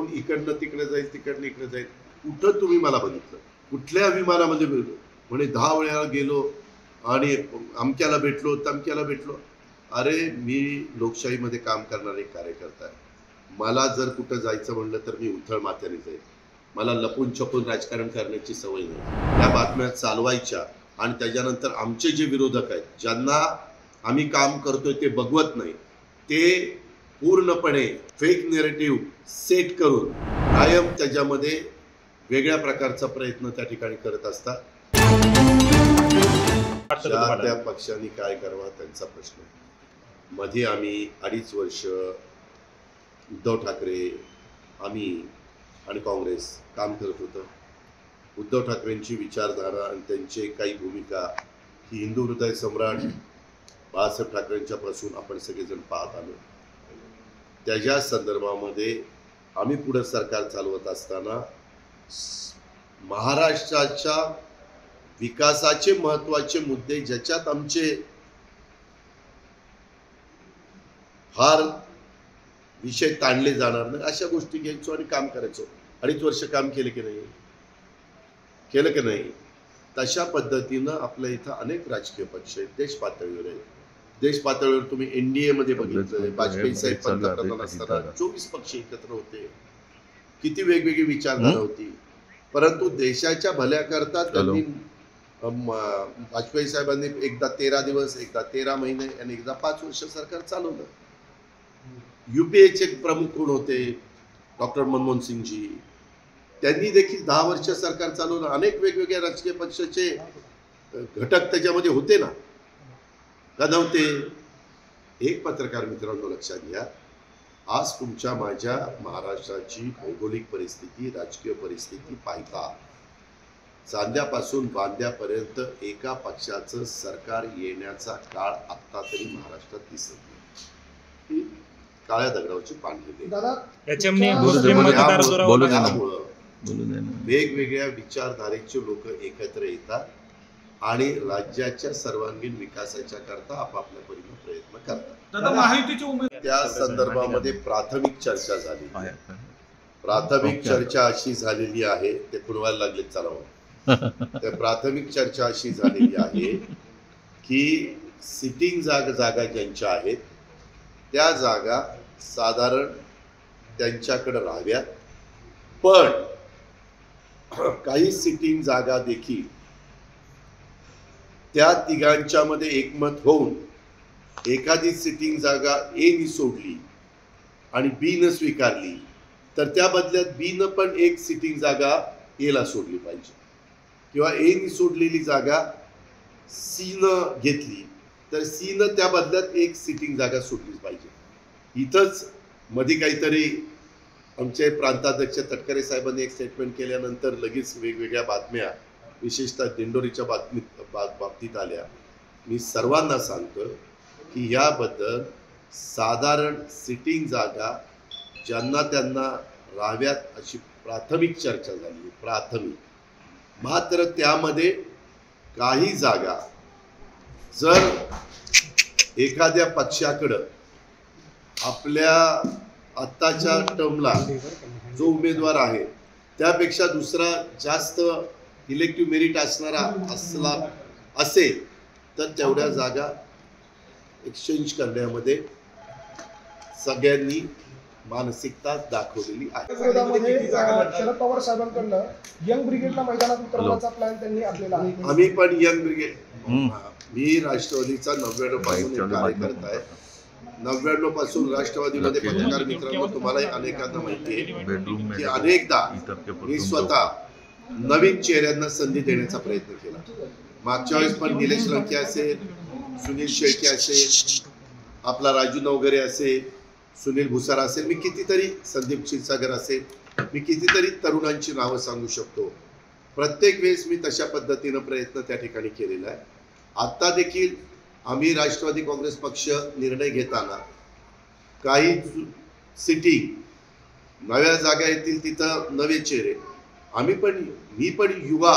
घेऊन इकडनं तिकडे जाईल, तिकडनं इकडे जाईल. कुठं तुम्ही मला बघितलं? कुठल्या विमानामध्ये म्हणे 10 वेळा गेलो आणि अमक्याला भेटलो, तमक्याला भेटलो. अरे मी लोकशाहीमध्ये काम करणारा एक कार्यकर्ता आहे. मला जर कुठं जायचं म्हणलं तर मी उथळ माथ्याने जाईल. मला लपून छपून राजकारण करण्याची सवय नाही. या बातम्या चालवायच्या आणि त्याच्यानंतर आमचे जे विरोधक आहेत, ज्यांना आम्ही काम करतोय ते बघवत नाही, ते पूर्णपणे फेक नेरेटिव्ह सेट करून कायम त्याच्यामध्ये वेगळ्या प्रकारचा प्रयत्न त्या ठिकाणी करत असतात. त्या पक्षांनी काय करावा त्यांचा प्रश्न. मध्ये आम्ही 2.5 वर्ष उद्धव ठाकरे, आम्ही आणि काँग्रेस काम करत होतं. उद्धव ठाकरेंची विचारधारा आणि त्यांची काही भूमिका ही हिंदू हृदय सम्राट बाळासाहेब ठाकरेंच्या पासून आपण सगळेजण पाहत आलो. त्याच्या संदर्भामध्ये आम्ही पुढे सरकार चालवत असताना महाराष्ट्राच्या विकासाचे महत्त्वाचे मुद्दे ज्याच्यात आमचे फार विषय ताणले जाणार नाही अशा गोष्टी घ्यायचो आणि काम करायचो. 2.5 वर्ष काम केलं की नाही? केलं की नाही? तशा पद्धतीनं आपल्या इथं अनेक राजकीय पक्ष आहेत, देश पातळीवर आहेत. देश पातळीवर तुम्ही एनडीए मध्ये बघितलं, वाजपेयी साहेब पंतप्रधान असताना 24 पक्ष एकत्र होते. किती वेगवेगळी विचारधारा होती, परंतु देशाच्या भल्याकरता त्यांनी वाजपेयी साहेबांनी एकदा 13 दिवस, एकदा 13 महिने आणि एकदा 5 वर्ष सरकार चालवलं. यूपीएचे प्रमुख कोण होते? डॉक्टर मनमोहन सिंगजी. त्यांनी देखील 10 वर्ष सरकार चालवलं. अनेक वेगवेगळ्या राजकीय पक्षाचे घटक त्याच्यामध्ये होते ना, का नव्हते? एक पत्रकार मित्रांनो लक्षात घ्या, आज तुमच्या माझ्या महाराष्ट्राची भौगोलिक परिस्थिती, राजकीय परिस्थिती पाहता चांद्यापासून बांद्यापर्यंत एका पक्षाचं सरकार येण्याचा काळ आत्ता तरी महाराष्ट्रात दिसत नाही. काळ्या दगडावरची पांढरी. वेगवेगळ्या विचारधारेचे लोक एकत्र येतात आणि राज्याच्या सर्वांगीण विकासाच्या करता आपापल्या परीने प्रयत्न करतात. त्या संदर्भामध्ये प्राथमिक चर्चा झाली. प्राथमिक चर्चा अशी झालेली आहे, ते खुणवायला लागले चालवून. त्या प्राथमिक चर्चा अशी झालेली आहे की सिटिंग जागा ज्यांच्या आहेत त्या जागा साधारण त्यांच्याकडे राहाव्यात, पण काही सिटिंग जागा देखील त्या तिघांच्या मध्ये एकमत होऊन एखादी सिटिंग जागा ए नी सोडली आणि बी न स्वीकारली तर त्या बदल्यात बी न पण एक सिटिंग जागा ए ला सोडली पाहिजे, किंवा ए नी सोडलेली जागा सी न घेतली तर सी न त्या बदल्यात एक सिटिंग जागा सोडलीच पाहिजे. इथंच मध्ये काहीतरी आमचे प्रांताध्यक्ष तटकरे साहेबांनी एक स्टेटमेंट केल्यानंतर लगेच वेगवेगळ्या बातम्या विशेषतः दिंडोरीच्या बाबतीत आल्या. मी सर्वांना सांगतो की याबद्दल साधारण सिटिंग जागा ज्यांना त्यांना राहाव्यात अशी प्राथमिक चर्चा झाली. प्राथमिक. मात्र त्यामध्ये काही जागा जर एखाद्या पक्षाकडं आपल्या आत्ताच्या टर्मला जो उमेदवार आहे त्यापेक्षा दुसरा जास्त इलेक्टिव्ह मेरिट असणारा असेल तर तेवढ्या जागा एक्सचेंज करण्यामध्ये सगळ्यांनी मानसिकता दाखवलेली आहे. शरद पवार साहेबांकडनं यंग ब्रिगेडला मैदानात उतरवण्याचा प्लॅन त्यांनी आखलेला आहे. आम्ही पण यंग ब्रिगेड, मी राष्ट्रवादीचा 99 पासून कार्यकर्ता आहे. 99 पासून राष्ट्रवादीमध्ये पत्रकार मित्रांनो तुम्हाला अनेकांना माहिती आहे की अनेकदा मी स्वतः नवीन चेहऱ्यांना संधी देण्याचा प्रयत्न केला. मागच्या वेळेस पण निलेश लंके असेल, सुनील शेळके असेल, आपला राजू नवघरे असेल, सुनील भुसारा असेल, मी कितीतरी, संदीप क्षीरसागर असेल, मी कितीतरी तरुणांची नावं सांगू शकतो. प्रत्येक वेळेस मी तशा पद्धतीनं प्रयत्न त्या ठिकाणी केलेला आहे. आत्ता देखील आम्ही राष्ट्रवादी काँग्रेस पक्ष निर्णय घेताना काही सिटी नव्या जागा येतील तिथं नवे चेहरे, मी पण युवा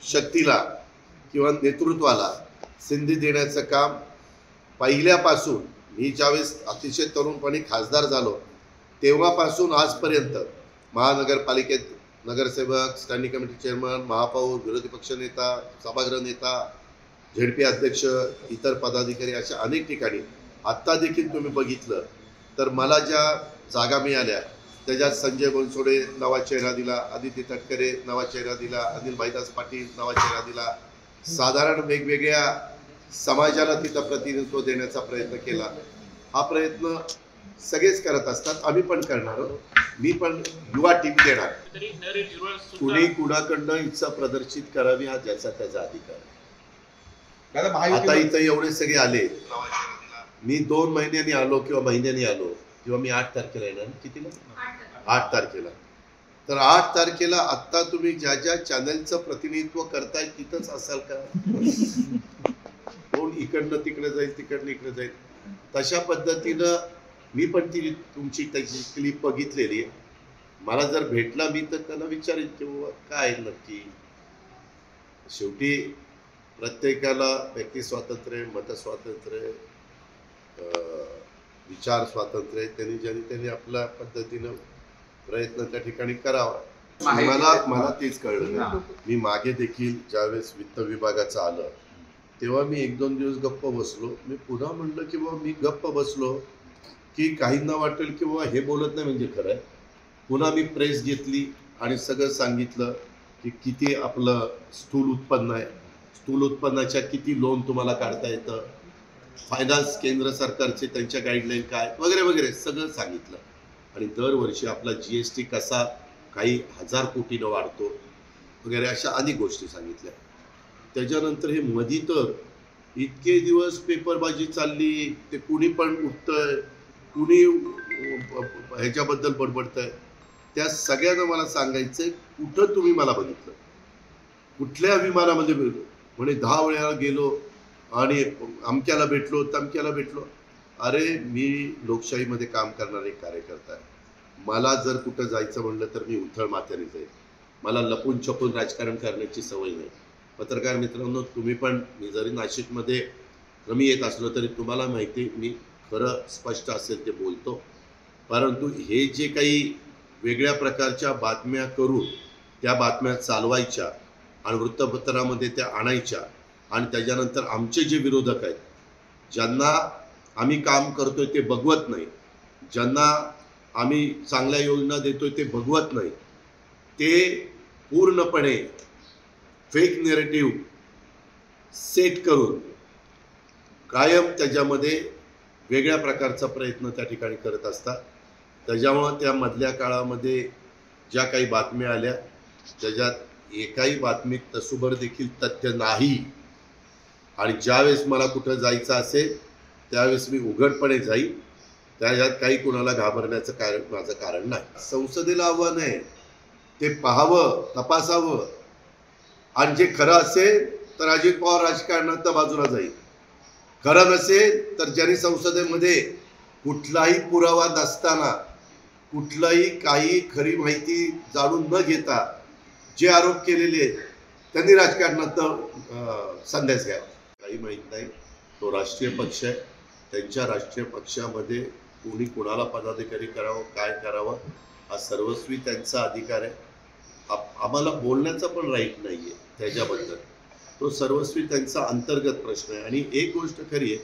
शक्तीला किंवा नेतृत्वाला संधी देण्याचं काम पहिल्यापासून, मी ज्यावेळेस अतिशय तरुणपणी खासदार झालो तेव्हापासून आजपर्यंत महानगरपालिकेत नगरसेवक, स्टँडिंग कमिटी चेअरमन, महापौर, विरोधी पक्षनेता, सभागृह नेता, झेडपी अध्यक्ष, इतर पदाधिकारी अशा अनेक ठिकाणी आत्ता देखील तुम्ही बघितलं तर मला ज्या जागा मिळाल्या त्याच्यात संजय बनसोडे नवा चेहरा दिला, आदित्य तटकरे नवा चेहरा दिला, अनिल भाईदास पाटील नवा चेहरा दिला. साधारण वेगवेगळ्या समाजाला तिथं प्रतिनिधित्व देण्याचा प्रयत्न केला. हा प्रयत्न सगळेच करत असतात, आम्ही पण करणार आहोत. मी पण युवा टीम देणार. कुणी कुणाकडनं इच्छा प्रदर्शित करावी हा ज्याचा त्याचा अधिकार आहे. आता इथं एवढे सगळे आले, मी 2 महिन्यांनी आलो किंवा महिन्यांनी आलो किंवा मी 8 तारखेला येणार. कितीला? 8 तारखेला. तर 8 तारखेला आत्ता तुम्ही ज्या ज्या चॅनलचं प्रतिनिधित्व करताय तिथंच असाल का? कोण इकडनं तिकडे जाईल, तिकडनं इकडे जाईल. तशा पद्धतीनं मी पण ती तुमची त्याची क्लिप बघितलेली आहे. मला जर भेटला मी तर त्याला विचारेन की काय नक्की. शेवटी प्रत्येकाला व्यक्ती स्वातंत्र्य, मत स्वातंत्र्य, विचार स्वातंत्र्य, त्यांनी आपल्या पद्धतीनं प्रयत्न त्या ठिकाणी करावा. मला तेच कळलं नाही. मी मागे देखील ज्यावेळेस वित्त विभागाचं आलं तेव्हा मी 1-2 दिवस गप्प बसलो. मी पुन्हा म्हणलं की बाबा मी गप्प बसलो की काहींना वाटेल की बाबा हे बोलत नाही म्हणजे खरं आहे. पुन्हा मी प्रेस घेतली आणि सगळं सांगितलं की किती आपलं स्थूल उत्पन्न आहे, स्थूल उत्पन्नाच्या किती लोन तुम्हाला काढता येतं, फायनान्स केंद्र सरकारचे त्यांच्या गाईडलाईन काय वगैरे वगैरे सगळं सांगितलं. आणि दरवर्षी आपला GST कसा काही 1000 कोटीनं वाढतो वगैरे अशा अनेक गोष्टी सांगितल्या. त्याच्यानंतर हे मधी तर इतके दिवस पेपरबाजी चालली, ते कुणी पण उठतंय, कुणी ह्याच्याबद्दल बडबडतंय. त्या सगळ्यांना मला सांगायचंय कुठं तुम्ही मला बघितलं, कुठल्या विमानामध्ये गेलो म्हणे 10 वेळा गेलो आणि अमक्याला भेटलो तमक्याला भेटलो. अरे मी लोकशाहीमध्ये काम करणारे कार्यकर्ता आहे. मला जर कुठं जायचं म्हणलं तर मी उथळ माथ्याने जाईल. मला लपून छपून राजकारण करण्याची सवय नाही. पत्रकार मित्रांनो, तुम्ही पण, मी जरी नाशिकमध्ये कमी येत असलो तरी तुम्हाला माहिती मी खरं स्पष्ट असेल ते बोलतो. परंतु हे जे काही वेगळ्या प्रकारच्या बातम्या करून त्या बातम्या चालवायच्या आणि वृत्तपत्रामध्ये त्या आणायच्या आणि त्याच्यानंतर आमचे जे विरोधक आहेत, ज्यांना आम्ही काम करतोय ते बघवत नाही, ज्यांना आम्ही चांगल्या योजना देतोय ते बघवत नाही, ते पूर्णपणे फेक नेरेटिव्ह सेट करून कायम त्याच्यामध्ये वेगळ्या प्रकारचा प्रयत्न त्या ठिकाणी करत असतात. त्याच्यामुळं त्या मधल्या काळामध्ये ज्या काही बातम्या आल्या त्याच्यात एकाही बातमीत तसूभर देखील तथ्य नाही. आणि ज्यावेळेस मला कुठं जायचं असेल त्यावेळेस मी उघडपणे जाईल. त्याच्यात काही कुणाला घाबरण्याचं माझं कारण नाही. संसदेला आव्हान आहे ते पाहावं, तपासावं आणि जे खरं असेल तर अजित पवार राजकारणात बाजूला जाईल. खरं नसेल तर ज्यांनी संसदेमध्ये कुठलाही पुरावा नसताना, कुठलाही काही खरी माहिती जाणून न घेता जे आरोप केलेले आहेत त्यांनी राजकारणात संन्यास घ्यावा. काही माहीत नाही. तो राष्ट्रीय पक्ष आहे, त्यांच्या राष्ट्रीय पक्षामध्ये कोणी कोणाला पदाधिकारी करावं, काय करावं हा सर्वस्वी त्यांचा अधिकार आहे. आम्हाला बोलण्याचा पण राईट नाही आहे त्याच्याबद्दल. तो सर्वस्वी त्यांचा अंतर्गत प्रश्न आहे. आणि एक गोष्ट खरी आहे,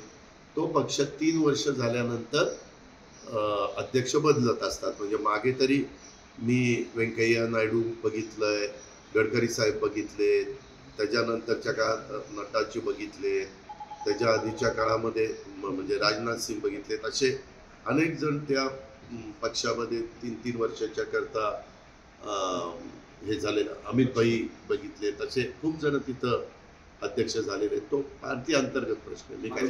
तो पक्ष 3 वर्ष झाल्यानंतर अध्यक्ष बदलत असतात. म्हणजे मागे तरी मी व्यंकय्या नायडू बघितलंय, गडकरी साहेब बघितले, त्याच्यानंतरच्या काळात नड्डाजी बघितले, त्याच्या आधीच्या काळामध्ये म्हणजे राजनाथ सिंग बघितलेत. असे अनेक जण त्या पक्षामध्ये 3-3 वर्षाच्या करता हे झालेलं, अमित भाई बघितले, तसे खूप जण तिथं अध्यक्ष झालेले. तो भारतीय अंतर्गत प्रश्न. मी काय